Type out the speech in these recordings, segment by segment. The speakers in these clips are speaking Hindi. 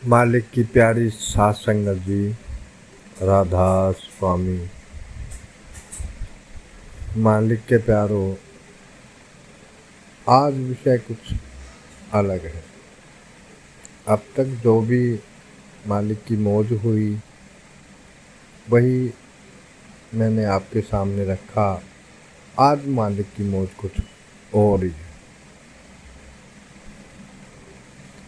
मालिक की प्यारी सात संगत जी, राधा स्वामी। मालिक के प्यारो, आज विषय कुछ अलग है। अब तक जो भी मालिक की मौज हुई वही मैंने आपके सामने रखा। आज मालिक की मौज कुछ और ही है।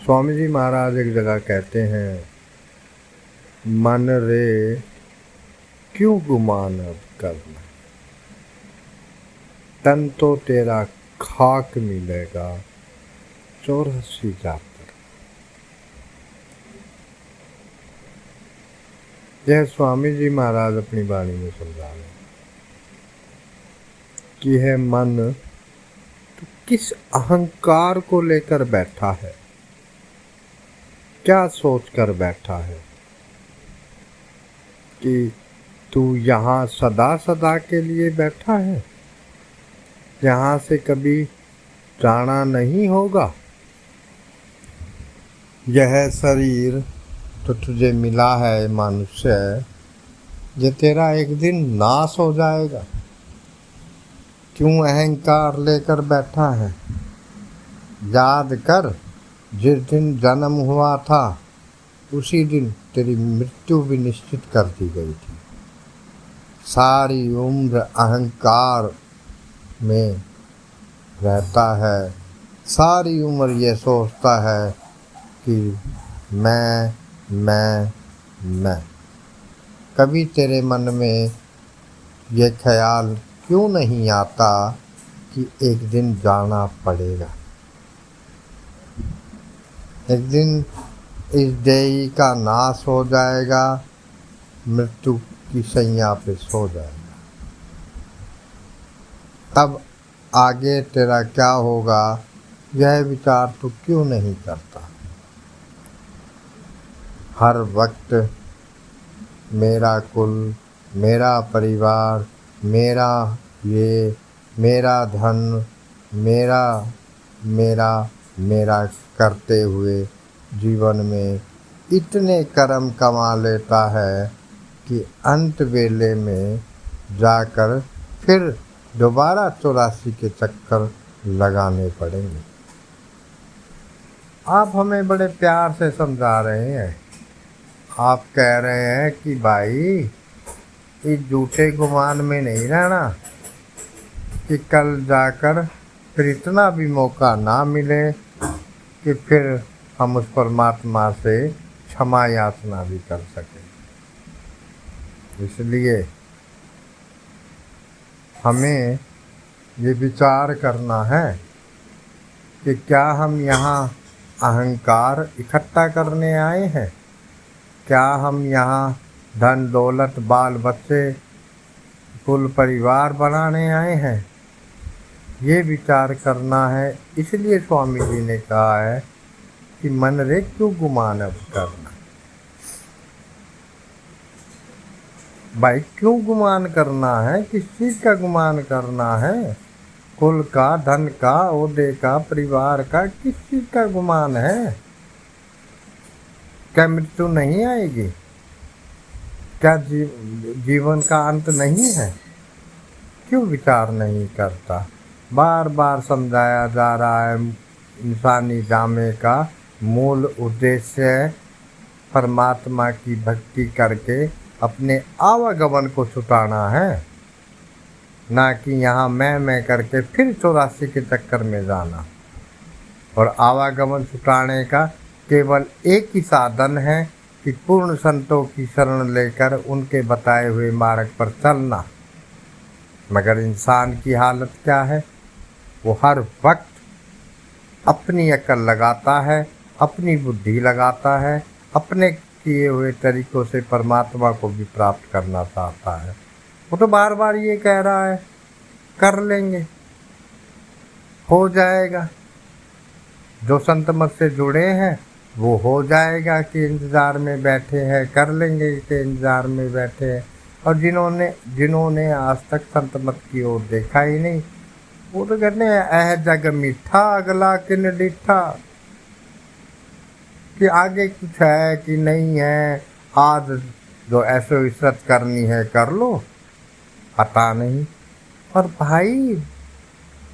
स्वामी जी महाराज एक जगह कहते हैं, मन रे क्यों गुमान अब करना, तन तो तेरा खाक मिलेगा 84 जात पर। यह स्वामी जी महाराज अपनी वाणी में समझा रहे हैं कि है मन तो किस अहंकार को लेकर बैठा है, क्या सोच कर बैठा है कि तू यहाँ सदा सदा के लिए बैठा है, यहाँ से कभी जाना नहीं होगा। यह शरीर तो तुझे मिला है मनुष्य, ये तेरा एक दिन नाश हो जाएगा। क्यों अहंकार लेकर बैठा है? याद कर, जिस दिन जन्म हुआ था उसी दिन तेरी मृत्यु भी निश्चित कर दी गई थी। सारी उम्र अहंकार में रहता है, सारी उम्र ये सोचता है कि मैं। कभी तेरे मन में ये ख्याल क्यों नहीं आता कि एक दिन जाना पड़ेगा, एक दिन इस देही का नाश हो जाएगा, मृत्यु की शैया पे सो जाएगा। तब आगे तेरा क्या होगा, यह विचार तू क्यों नहीं करता? हर वक्त मेरा कुल, मेरा परिवार, मेरा ये, मेरा धन, मेरा मेरा मेरा करते हुए जीवन में इतने कर्म कमा लेता है कि अंत वेले में जाकर फिर दोबारा 84 के चक्कर लगाने पड़ेंगे। आप हमें बड़े प्यार से समझा रहे हैं। आप कह रहे हैं कि भाई इस झूठे गुमान में नहीं रहना कि कल जाकर फिर इतना भी मौका ना मिले कि फिर हम उस परमात्मा से क्षमा याचना भी कर सकें। इसलिए हमें ये विचार करना है कि क्या हम यहाँ अहंकार इकट्ठा करने आए हैं, क्या हम यहाँ धन दौलत बाल बच्चे कुल परिवार बनाने आए हैं। ये विचार करना है। इसलिए स्वामी जी ने कहा है कि मन रे क्यों गुमान अब करना। भाई क्यों गुमान करना है, किस चीज़ का गुमान करना है? कुल का, धन का, ओहदे का, परिवार का, किस चीज़ का गुमान है? क्या मृत्यु नहीं आएगी? क्या जीवन का अंत नहीं है? क्यों विचार नहीं करता? बार बार समझाया जा रहा है, इंसानी ड्रामे का मूल उद्देश्य परमात्मा की भक्ति करके अपने आवागमन को छुटाना है, ना कि यहाँ मैं करके फिर 84 के चक्कर में जाना। और आवागमन छुटाने का केवल एक ही साधन है कि पूर्ण संतों की शरण लेकर उनके बताए हुए मार्ग पर चलना। मगर इंसान की हालत क्या है? वो हर वक्त अपनी अकल लगाता है, अपनी बुद्धि लगाता है, अपने किए हुए तरीकों से परमात्मा को भी प्राप्त करना चाहता है। वो तो बार बार ये कह रहा है कर लेंगे, हो जाएगा। जो संत मत से जुड़े हैं वो हो जाएगा कि इंतज़ार में बैठे हैं, कर लेंगे के इंतज़ार में बैठे हैं। और जिन्होंने आज तक संत मत की ओर देखा ही नहीं, वो तो कहते हैं, एह जग मीठा अगला किन डिठा। कि आगे कुछ है कि नहीं है। आज जो ऐशो इशरत करनी है कर लो, पता नहीं। और भाई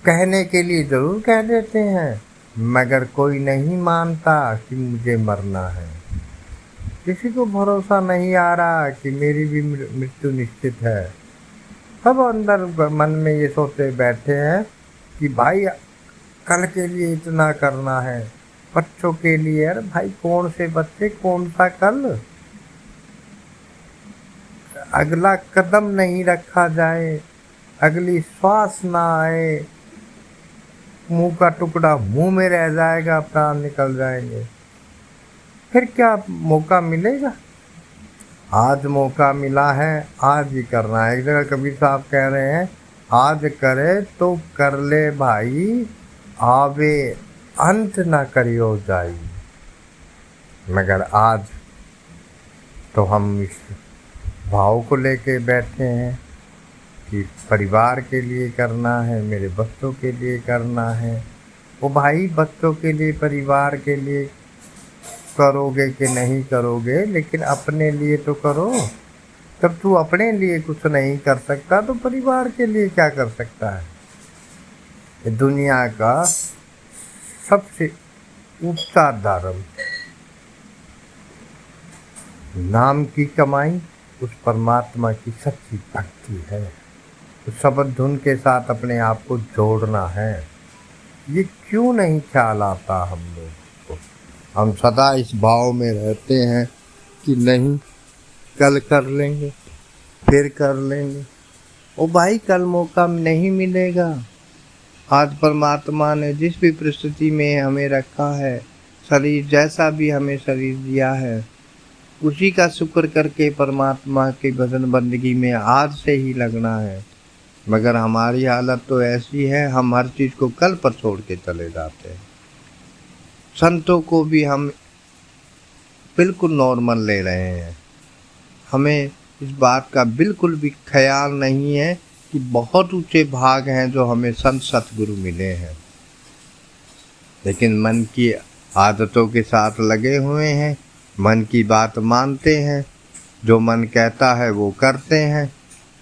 कहने के लिए ज़रूर कह देते हैं, मगर कोई नहीं मानता कि मुझे मरना है। किसी को भरोसा नहीं आ रहा कि मेरी भी मृत्यु निश्चित है। सब अंदर मन में ये सोचते बैठे हैं कि भाई कल के लिए इतना करना है, बच्चों के लिए। अरे भाई कौन से बच्चे, कौन सा कल? अगला कदम नहीं रखा जाए, अगली श्वास ना आए, मुंह का टुकड़ा मुंह में रह जाएगा, प्राण निकल जाएंगे, फिर क्या मौका मिलेगा? आज मौका मिला है, आज ही करना है। एक जगह कबीर साहब कह रहे हैं, आज करे तो कर ले भाई, आवे अंत ना करियो जाई। मगर आज तो हम इस भाव को लेके बैठे हैं कि परिवार के लिए करना है, मेरे बच्चों के लिए करना है। वो भाई बच्चों के लिए, परिवार के लिए करोगे कि नहीं करोगे, लेकिन अपने लिए तो करो। जब तू अपने लिए कुछ नहीं कर सकता तो परिवार के लिए क्या कर सकता है? ये दुनिया का सबसे ऊंचा धर्म नाम की कमाई, उस परमात्मा की सच्ची भक्ति है। उस शब्द धुन के साथ अपने आप को जोड़ना है। ये क्यों नहीं ख्याल आता हम लोग को? हम सदा इस भाव में रहते हैं कि नहीं कल कर लेंगे, फिर कर लेंगे। ओ भाई कल मौका नहीं मिलेगा। आज परमात्मा ने जिस भी परिस्थिति में हमें रखा है, शरीर जैसा भी हमें शरीर दिया है, उसी का शुक्र करके परमात्मा की भजन बंदगी में आज से ही लगना है। मगर हमारी हालत तो ऐसी है, हम हर चीज़ को कल पर छोड़ के चले जाते हैं। संतों को भी हम बिल्कुल नॉर्मल ले रहे हैं। हमें इस बात का बिल्कुल भी ख्याल नहीं है कि बहुत ऊंचे भाग हैं जो हमें संत सतगुरु मिले हैं, लेकिन मन की आदतों के साथ लगे हुए हैं, मन की बात मानते हैं, जो मन कहता है वो करते हैं,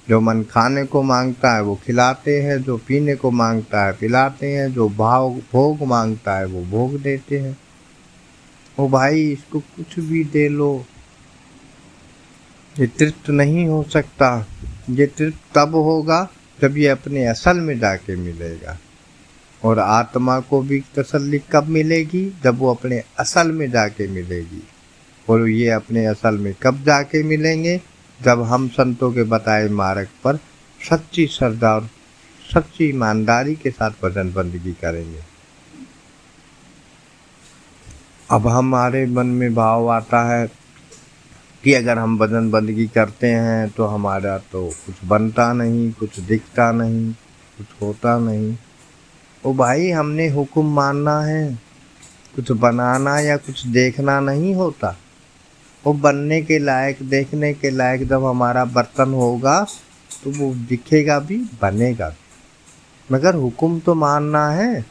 जो मन खाने को मांगता है वो खिलाते हैं, जो पीने को मांगता है पिलाते हैं, जो भोग मांगता है वो भोग देते हैं। ओ भाई इसको कुछ भी दे लो, ये तृप्त नहीं हो सकता। ये तृप्त तब होगा जब ये अपने असल में जाके मिलेगा। और आत्मा को भी तसल्ली कब मिलेगी? जब वो अपने असल में जाके मिलेगी। और ये अपने असल में कब जाके मिलेंगे? जब हम संतों के बताए मार्ग पर सच्ची श्रद्धा और सच्ची ईमानदारी के साथ भजन बंदगी करेंगे। अब हमारे मन में भाव आता है कि अगर हम भजन बंदगी करते हैं तो हमारा तो कुछ बनता नहीं, कुछ दिखता नहीं, कुछ होता नहीं। ओ भाई हमने हुक्म मानना है, कुछ बनाना या कुछ देखना नहीं होता। वो बनने के लायक, देखने के लायक जब हमारा बर्तन होगा तो वो दिखेगा भी, बनेगा भी। मगर हुक्म तो मानना है।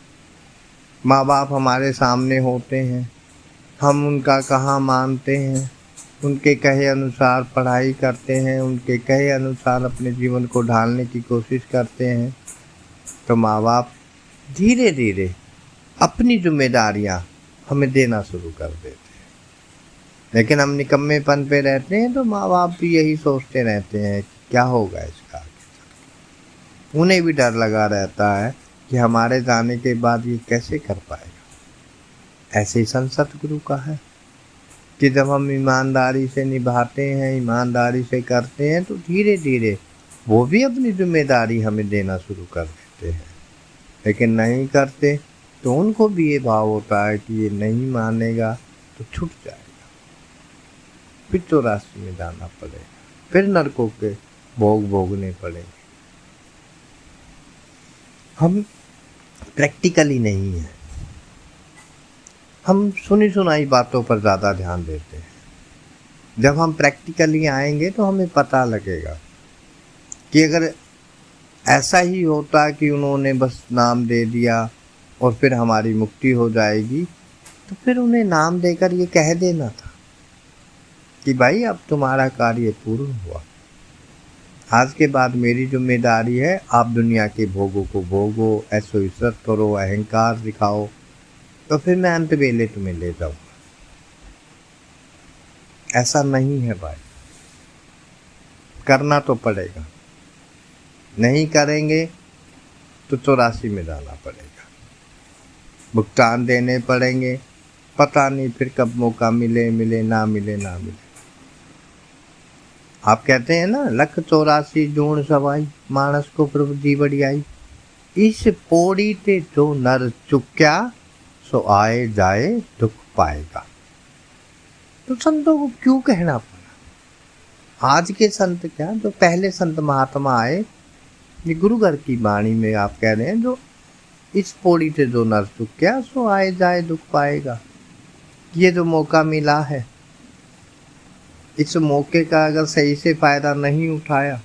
माँ बाप हमारे सामने होते हैं, हम उनका कहाँ मानते हैं। उनके कहे अनुसार पढ़ाई करते हैं, उनके कहे अनुसार अपने जीवन को ढालने की कोशिश करते हैं, तो माँ बाप धीरे धीरे अपनी जिम्मेदारियाँ हमें देना शुरू कर देते हैं। लेकिन हम निकम्मेपन पे रहते हैं तो माँ बाप भी यही सोचते रहते हैं क्या होगा इसका आगे। उन्हें भी डर लगा रहता है कि हमारे जाने के बाद ये कैसे कर पाएगा। ऐसे ही संत सतगुरु का है कि जब हम ईमानदारी से निभाते हैं, ईमानदारी से करते हैं, तो धीरे धीरे वो भी अपनी जिम्मेदारी हमें देना शुरू कर देते हैं। लेकिन नहीं करते तो उनको भी ये भाव होता है कि ये नहीं मानेगा तो छूट जाएगा, फिर तो रास्ते में जाना पड़ेगा, फिर नरकों के भोग भोगने पड़ेंगे। हम प्रैक्टिकली नहीं हैं, हम सुनी सुनाई बातों पर ज़्यादा ध्यान देते हैं। जब हम प्रैक्टिकली आएंगे तो हमें पता लगेगा कि अगर ऐसा ही होता कि उन्होंने बस नाम दे दिया और फिर हमारी मुक्ति हो जाएगी, तो फिर उन्हें नाम देकर ये कह देना था कि भाई अब तुम्हारा कार्य पूर्ण हुआ, आज के बाद मेरी जिम्मेदारी है, आप दुनिया के भोगों को भोगो, ऐसो इज्जत करो, अहंकार दिखाओ, तो फिर मैं अंत वेले तुम्हें ले जाऊंगा। ऐसा नहीं है भाई, करना तो पड़ेगा, नहीं करेंगे तो 84 में जाना पड़ेगा, भुगतान देने पड़ेंगे, पता नहीं फिर कब मौका मिले मिले ना मिले ना मिले। आप कहते हैं ना, लख 84 जोड़ सवाई, मानस को प्रभु जी बड़ियाई, इस पौड़ी ते जो नर चुक्या, सो आए जाए दुख पाएगा। तो संतों को क्यों कहना पड़ा? आज के संत क्या, जो पहले संत महात्मा आए, ये गुरु घर की वाणी में आप कह रहे हैं, जो इस पौड़ी से जो नर चुक्या, सो आए जाए दुख पाएगा। ये जो मौका मिला है, इस मौके का अगर सही से फायदा नहीं उठाया,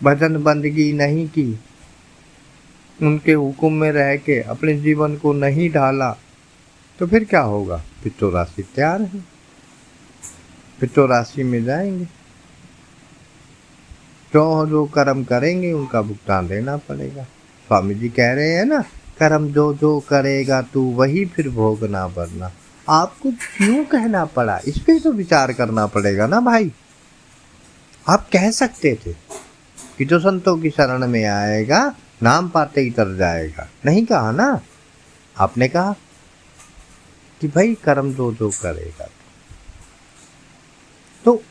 भजन बंदगी नहीं की, उनके हुक्म में रह के अपने जीवन को नहीं ढाला, तो फिर क्या होगा? फिर 84 तैयार है, फिर 84 में जाएंगे। जो कर्म करेंगे उनका भुगतान देना पड़ेगा। स्वामी जी कह रहे हैं ना, कर्म जो जो करेगा तू वही फिर भोगना भरना। आपको क्यों कहना पड़ा, इस पे तो विचार करना पड़ेगा ना भाई। आप कह सकते थे कि जो संतों की शरण में आएगा नाम पाते ही तर जाएगा, नहीं कहा ना। आपने कहा कि भाई कर्म जो जो करेगा। तो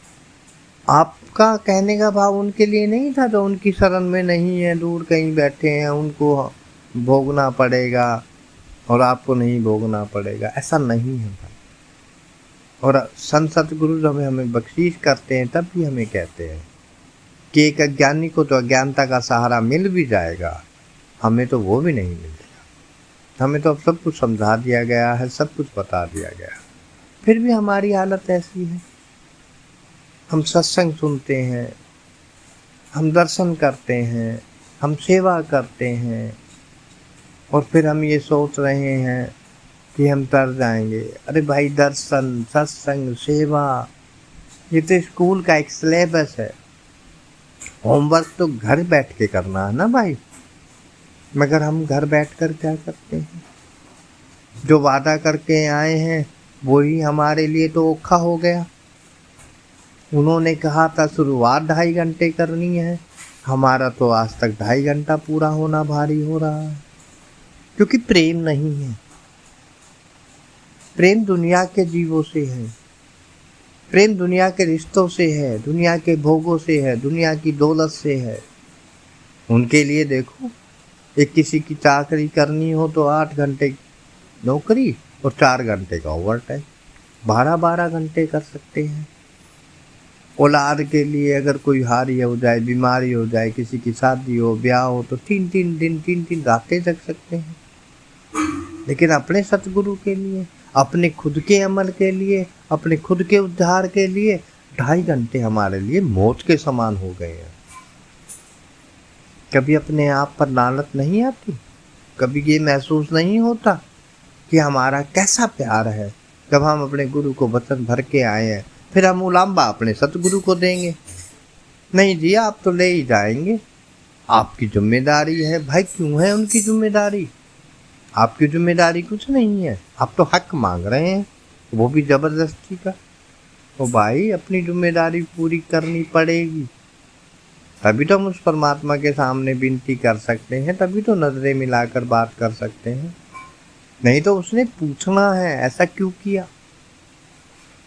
आपका कहने का भाव उनके लिए नहीं था जो उनकी शरण में नहीं है, दूर कहीं बैठे हैं, उनको भोगना पड़ेगा और आपको नहीं भोगना पड़ेगा। ऐसा नहीं है भाई। और संत सतगुरु जब हमें बख्शीश करते हैं तब भी हमें कहते हैं कि एक अज्ञानी को तो अज्ञानता का सहारा मिल भी जाएगा, हमें तो वो भी नहीं मिलेगा। हमें तो अब सब कुछ समझा दिया गया है, सब कुछ बता दिया गया, फिर भी हमारी हालत ऐसी है। हम सत्संग सुनते हैं, हम दर्शन करते हैं, हम सेवा करते हैं, और फिर हम ये सोच रहे हैं कि हम तर जाएंगे। अरे भाई, दर्शन, सत्संग, सेवा, ये तो स्कूल का एक सिलेबस है। होमवर्क तो घर बैठ के करना है ना भाई। मगर हम घर बैठकर क्या करते हैं? जो वादा करके आए हैं वही हमारे लिए तो औखा हो गया। उन्होंने कहा था शुरुआत 2.5 घंटे करनी है, हमारा तो आज तक 2.5 घंटा पूरा होना भारी हो रहा है, क्योंकि प्रेम नहीं है। प्रेम दुनिया के जीवों से है, प्रेम दुनिया के रिश्तों से है, दुनिया के भोगों से है, दुनिया की दौलत से है। उनके लिए देखो, एक किसी की चाकरी करनी हो तो 8 घंटे नौकरी और 4 घंटे का ओवर टाइम, 12-12 घंटे कर सकते हैं। औलाद के लिए अगर कोई हारी हो जाए, बीमारी हो जाए, किसी की शादी हो, ब्याह हो, तो 3-3 दिन, 3-3 रातें जग सकते हैं। लेकिन अपने सतगुरु के लिए, अपने खुद के अमल के लिए, अपने खुद के उद्धार के लिए 2.5 घंटे हमारे लिए मौत के समान हो गए हैं। कभी अपने आप पर लानत नहीं आती? कभी ये महसूस नहीं होता कि हमारा कैसा प्यार है जब हम अपने गुरु को वचन भर के आए हैं, फिर हम उलाम्बा अपने सतगुरु को देंगे? नहीं जी, आप तो ले ही जाएंगे, आपकी जिम्मेदारी है। भाई, क्यों है उनकी जिम्मेदारी? आपकी जिम्मेदारी कुछ नहीं है। आप तो हक मांग रहे हैं, वो भी जबरदस्ती का। तो भाई, अपनी जिम्मेदारी पूरी करनी पड़ेगी, तभी तो हम उस परमात्मा के सामने विनती कर सकते हैं, तभी तो नजरें मिलाकर बात कर सकते हैं। नहीं तो उसने पूछना है ऐसा क्यों किया।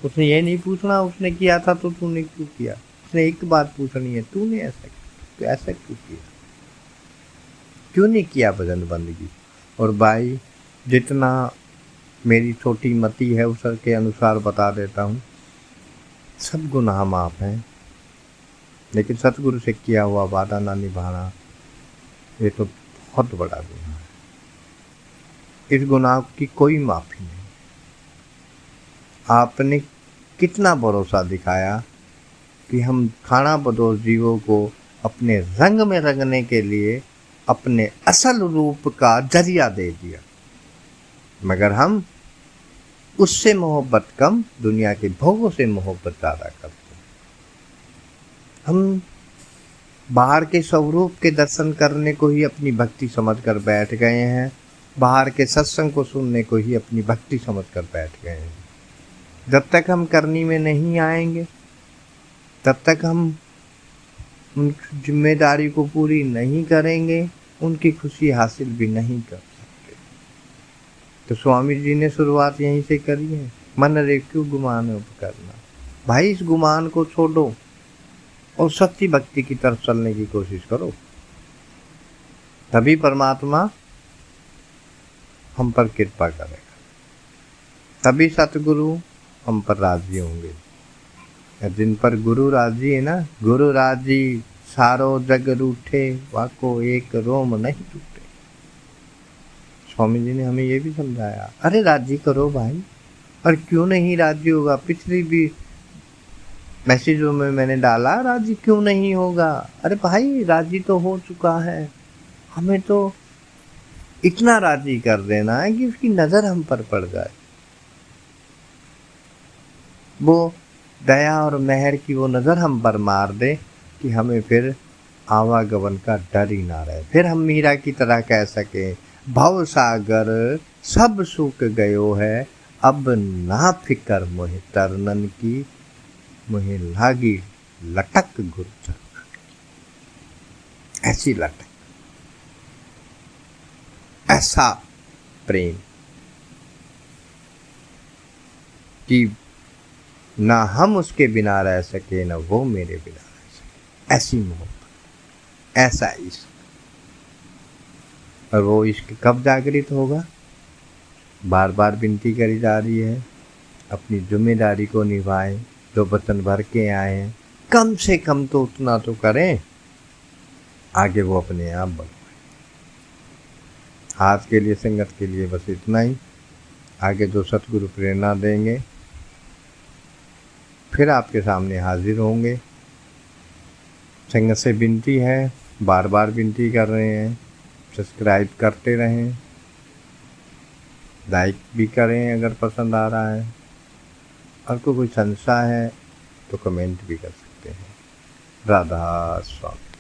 उसने ये नहीं पूछना उसने किया था तो तूने क्यों किया। उसने एक बात पूछनी है, तूने ऐसा तो ऐसा क्यों किया, क्यों नहीं किया भजन बंदगी। और भाई, जितना मेरी छोटी मति है उसके अनुसार बता देता हूँ, सब गुनाह माफ हैं, लेकिन सतगुरु से किया हुआ वादा ना निभाना, ये तो बहुत बड़ा गुनाह है। इस गुनाह की कोई माफ़ी नहीं। आपने कितना भरोसा दिखाया कि हम खाना बदोश जीवों को अपने रंग में रंगने के लिए अपने असल रूप का जरिया दे दिया, मगर हम उससे मोहब्बत कम, दुनिया के भोगों से मोहब्बत ज़्यादा करते हैं। हम बाहर के स्वरूप के दर्शन करने को ही अपनी भक्ति समझकर बैठ गए हैं, बाहर के सत्संग को सुनने को ही अपनी भक्ति समझकर बैठ गए हैं। जब तक हम करनी में नहीं आएंगे, तब तक हम उन जिम्मेदारी को पूरी नहीं करेंगे, उनकी खुशी हासिल भी नहीं कर सकते। तो स्वामी जी ने शुरुआत यहीं से करी है, मन रे क्यों गुमान करना। भाई इस गुमान को छोड़ो और सच्ची भक्ति की तरफ चलने की कोशिश करो, तभी परमात्मा हम पर कृपा करेगा, तभी सतगुरु हम पर राजी होंगे। जिन पर गुरु राजी है ना, गुरु राजी सारो जग रूठे, वाको एक रोम नहीं टूटे। स्वामी जी ने हमें ये भी समझाया, अरे राजी करो भाई। और क्यों नहीं राजी होगा, पिछली भी मैसेजों में मैंने डाला, राजी क्यों नहीं होगा। अरे भाई राजी तो हो चुका है, हमें तो इतना राजी कर देना है कि उसकी नज़र हम पर पड़ जाए, वो दया और मेहर की वो नज़र हम पर मार दे कि हमें फिर आवागमन का डर ही ना रहे। फिर हम मीरा की तरह कह सकें, भव सागर सब सूख गयो है, अब ना फिकर मोहे तरनन की, मोहे लागी लटक गुर्जर। ऐसी लटक, ऐसा प्रेम कि ना हम उसके बिना रह सके, ना वो मेरे बिना रह सके। ऐसी मोहब्बत, ऐसा इश्क। और वो इश्क कब जागृत होगा, बार बार विनती करी जा रही है, अपनी जिम्मेदारी को निभाएं, जो वतन भर के आए हैं कम से कम तो उतना तो करें, आगे वो अपने आप बढ़े। आज के लिए संगत के लिए बस इतना ही। आगे जो सतगुरु प्रेरणा देंगे फिर आपके सामने हाजिर होंगे। संगत से विनती है, बार बार विनती कर रहे हैं, सब्सक्राइब करते रहें, लाइक भी करें अगर पसंद आ रहा है, और कोई संशय है तो कमेंट भी कर सकते हैं। राधा स्वामी।